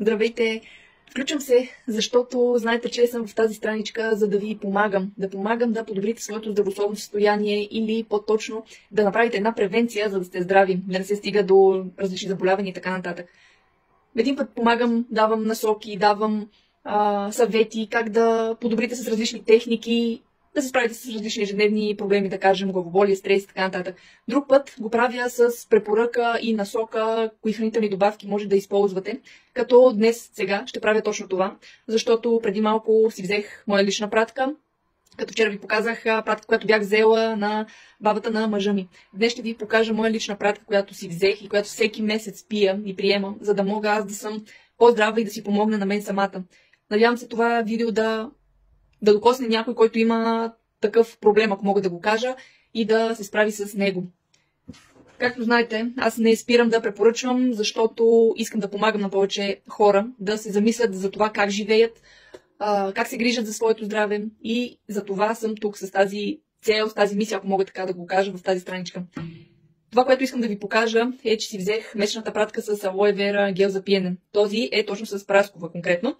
Здравейте! Включвам се, защото знаете, че съм в тази страничка, за да ви помагам. Да помагам да подобрите своето здравословно състояние или по-точно да направите една превенция, за да сте здрави, да не се стига до различни заболявания и така нататък. Един път помагам, давам насоки, давам съвети как да подобрите с различни техники, да се справите с различни ежедневни проблеми, да кажем главоболие, стрес и така нататък. Друг път го правя с препоръка и насока, кои хранителни добавки може да използвате, като днес, сега ще правя точно това, защото преди малко си взех моя лична пратка, като вчера ви показах пратка, която бях взела на бабата на мъжа ми. Днес ще ви покажа моя лична пратка, която си взех и която всеки месец пия и приемам, за да мога аз да съм по-здрава и да си помогна на мен самата. Надявам се това видео да докосне някой, който има такъв проблем, ако мога да го кажа, и да се справи с него. Както знаете, аз не спирам да препоръчвам, защото искам да помагам на повече хора да се замислят за това как живеят, как се грижат за своето здраве, и за това съм тук с тази цел, с тази мисия, ако мога така да го кажа, в тази страничка. Това, което искам да ви покажа, е, че си взех месечната пратка с алоe вера гел за пиене. Този е точно с праскова конкретно.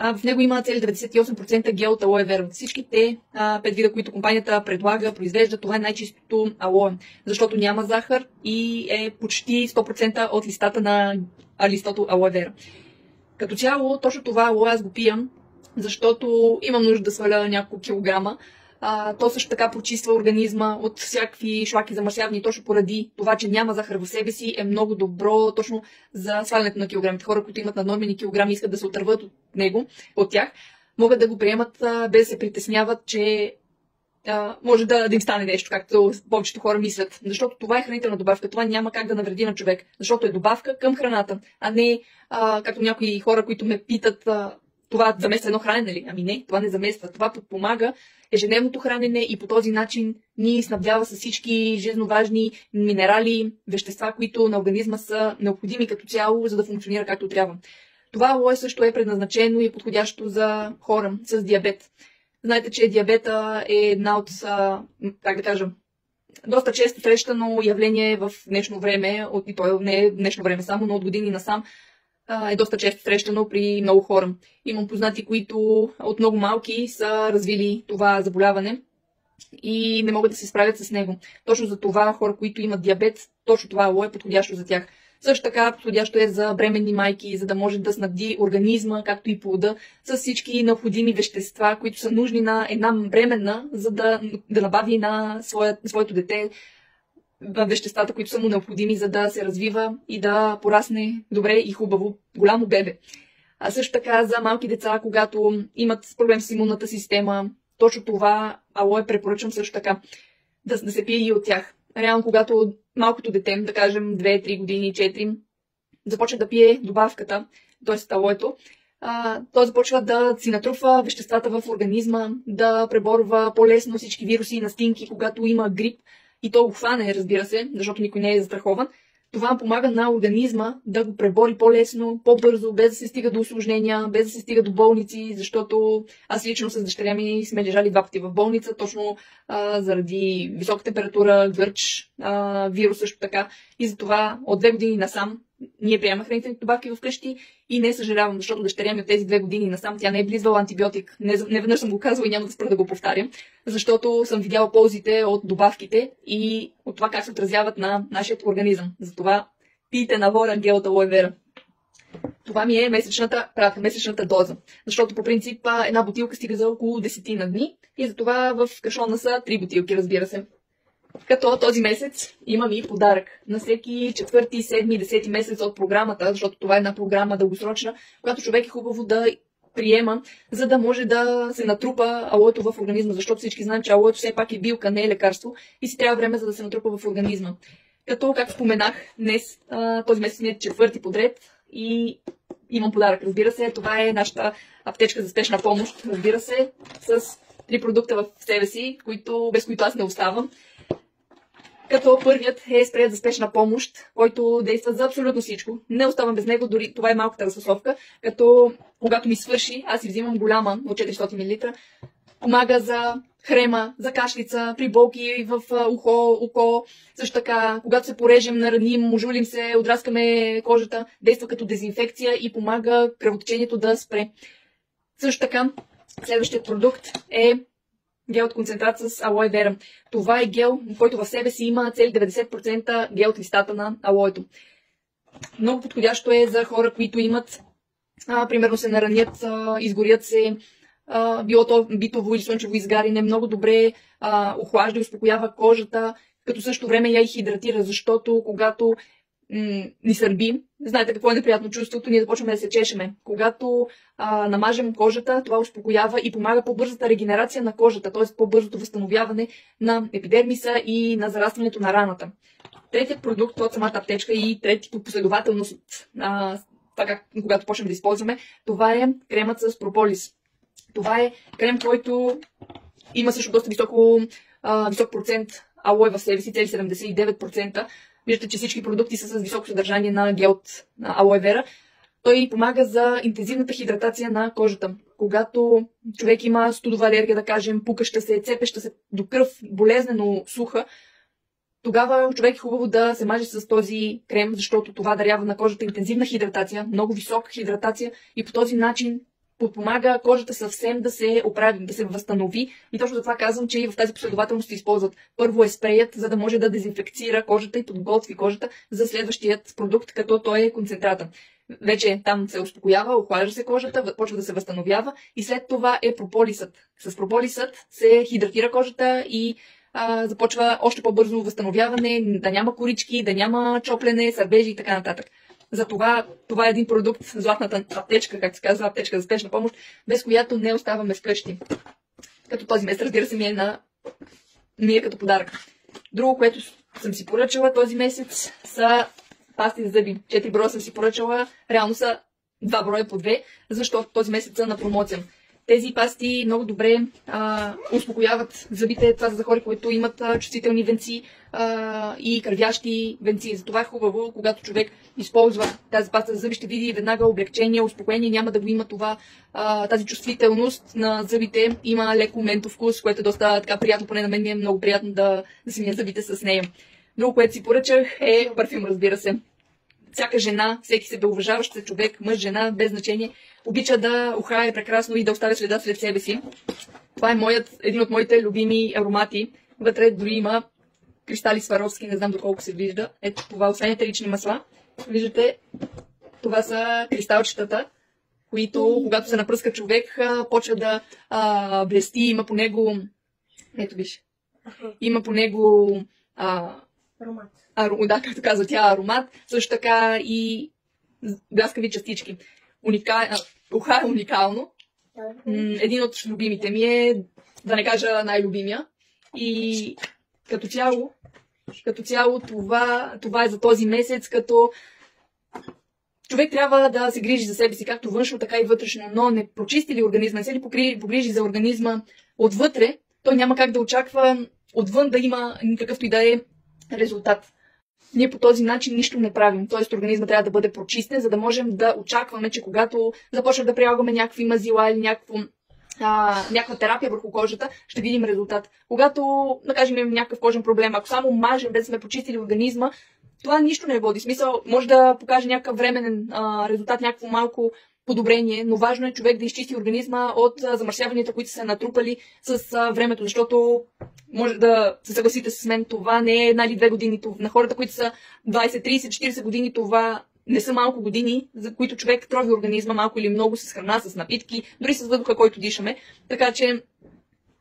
В него има цели 98% гел от алоe вера. Всичките 5 вида, които компанията предлага, произвежда, това е най-чистото алоe, защото няма захар и е почти 100% от листата на листото алоe вера. Като цяло, точно това алоe аз го пиям, защото имам нужда да сваля няколко килограма. То също така почиства организма от всякакви шлаки замърсявания, точно поради това, че няма захар в себе си, е много добро точно за свалянето на килограмите. Хора, които имат наднормени килограми, искат да се отърват от него, от тях, могат да го приемат без да се притесняват, че може да им стане нещо, както повечето хора мислят. Защото това е хранителна добавка, това няма как да навреди на човек, защото е добавка към храната, а не както някои хора, които ме питат, това замества едно хранене ли? Ами не, това не замества. Това подпомага ежедневното хранене и по този начин ни снабдява с всички жизненно важни минерали, вещества, които на организма са необходими като цяло, за да функционира както трябва. Това алоe също е предназначено и подходящо за хора с диабет. Знаете, че диабета е една от, как да кажа, доста често срещано явление в днешно време, и то не е днешно време само, но от години насам, е доста често срещано при много хора. Имам познати, които от много малки са развили това заболяване и не могат да се справят с него. Точно за това хора, които имат диабет, точно това алоe е подходящо за тях. Също така подходящо е за бременни майки, за да може да снабди организма, както и плода, с всички необходими вещества, които са нужни на една бременна, за да набави на своето дете веществата, които са му необходими, за да се развива и да порасне добре и хубаво, голямо бебе. А също така за малки деца, когато имат проблем с имунната система, точно това алоe препоръчвам също така да се пие и от тях. Реално, когато малкото дете, да кажем 2-3 години, 4, започне да пие добавката, т.е. алоето, той започва да си натрупва веществата в организма, да преборва по-лесно всички вируси и настинки, когато има грип, и то го хване, разбира се, защото никой не е застрахован. Това помага на организма да го пребори по-лесно, по-бързо, без да се стига до усложнения, без да се стига до болници, защото аз лично с дъщеря ми сме лежали 2 пъти в болница, точно заради висока температура, гърч, вирус също така. И затова от 2 години насам ние приемаме хранителните добавки вкъщи и не съжалявам, защото дъщеря ми от тези 2 години насам тя не е близвала антибиотик. Не веднъж съм го казвала и няма да спра да го повтарям, защото съм видяла ползите от добавките и от това как се отразяват на нашия организъм. Затова пийте на воля гел от алоe вера. Това ми е месечната пратка, месечната доза. Защото по принцип една бутилка стига за около 10 на дни и затова в кашона са 3 бутилки, разбира се. Като този месец имам и подарък на всеки 4, 7, 10 месец от програмата, защото това е една програма дългосрочна, която човек е хубаво да приема, за да може да се натрупа алоето в организма, защото всички знаем, че алоето все пак е билка, не е лекарство и си трябва време, за да се натрупа в организма. Като, както споменах, днес, този месец ми е 4-ти подред и имам подарък, разбира се. Това е нашата аптечка за спешна помощ, разбира се, с 3 продукта в себе си, без които аз не оставам. Като първият е спреят за спешна помощ, който действа за абсолютно всичко. Не оставам без него, дори това е малката разфасовка, като когато ми свърши, аз си взимам голяма от 400 мл. Помага за хрема за кашлица, при болки в ухо, око. Също така, когато се порежем, нараним, ожулим се, отраскаме кожата, действа като дезинфекция и помага кръвотечението да спре. Също така, следващият продукт е гел от концентрат с алоe вера. Това е гел, който в себе си има цели 90% гел от листата на алоето. Много подходящо е за хора, които имат, примерно се наранят, изгорят се, било то битово или слънчево изгаряне, много добре охлажда и успокоява кожата, като също време я и хидратира, защото когато ни сърби, знаете какво е неприятно чувството, ние започваме да се чешеме. Когато намажем кожата, това успокоява и помага по-бързата регенерация на кожата, т.е. по-бързото възстановяване на епидермиса и на зарастването на раната. Третият продукт от самата аптечка и трети по последователност от това, когато почнем да използваме, това е кремът с прополис. Това е крем, който има също доста висок процент алоe в себе си, цели 79%. Виждате, че всички продукти са с високо съдържание на гел от алоe вера. Той помага за интензивната хидратация на кожата. Когато човек има студова алергия, да кажем, пукаща се, цепеща се до кръв, болезнено суха, тогава човек е хубаво да се маже с този крем, защото това дарява на кожата интензивна хидратация, много висока хидратация и по този начин подпомага кожата съвсем да се оправи, да се възстанови. И точно за това казвам, че и в тази последователност се използват. Първо е спреят, за да може да дезинфекцира кожата и подготви кожата за следващият продукт, като той е концентрата. Вече там се успокоява, охлажда се кожата, почва да се възстановява и след това е прополисът. С прополисът се хидратира кожата и започва още по-бързо възстановяване, да няма корички, да няма чоплене, сърбежи и така нататък. Затова това е един продукт, златната аптечка, как се казва, аптечка за спешна помощ, без която не оставаме вкъщи. Като този месец, разбира се, ми е като подарък. Друго, което съм си поръчала този месец, са пасти за зъби. 4 броя съм си поръчала, реално са 2 броя по 2, защото този месец са на промоция. Тези пасти много добре успокояват зъбите. Това са за хора, които имат чувствителни венци и кървящи венци. Затова е хубаво, когато човек използва тази паста за зъби, ще види веднага облегчение, успокоение, няма да го има тази чувствителност на зъбите. Има леко ментов вкус, което е доста така приятно, поне на мен ми е много приятно да си мия зъбите с нея. Друго, което си поръчах е парфюм, разбира се. Всяка жена, всеки себеуважаващ се човек, мъж, жена, без значение, обича да ухае прекрасно и да оставя следа след себе си. Това е един от моите любими аромати. Вътре дори има кристали Сваровски, не знам доколко се вижда. Ето това, освен етерични масла. Виждате, това са кристалчетата, които, когато се напръска човек, почва да блести. Има по него, ето виж, има по него аромат. Да, както казва тя, аромат. Също така и бляскави частички. Уха е уникално. Един от любимите ми е, да не кажа най-любимия. И като цяло това е за този месец, като човек трябва да се грижи за себе си, както външно, така и вътрешно, но не прочисти ли организма, не се ли погрижи за организма отвътре, той няма как да очаква отвън да има какъвто и да е резултат. Ние по този начин нищо не правим. Т.е. организма трябва да бъде прочистен, за да можем да очакваме, че когато започнем да прилагаме някакви мазила или някаква терапия върху кожата, ще видим резултат. Когато, да кажем, имаме някакъв кожен проблем, ако само мажем, без да сме почистили организма, това нищо не води. Смисъл, може да покаже някакъв временен резултат, някакво малко подобрение, но важно е човек да изчисти организма от замърсяванията, които са натрупали с времето, защото може да се съгласите с мен, това не е 1 или 2 години. На хората, които са 20, 30, 40 години, това не са малко години, за които човек трови организма малко или много с храна, с напитки, дори с въздуха, който дишаме. Така че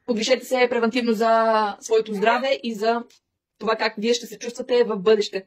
подвижете се превентивно за своето здраве и за това как вие ще се чувствате в бъдеще.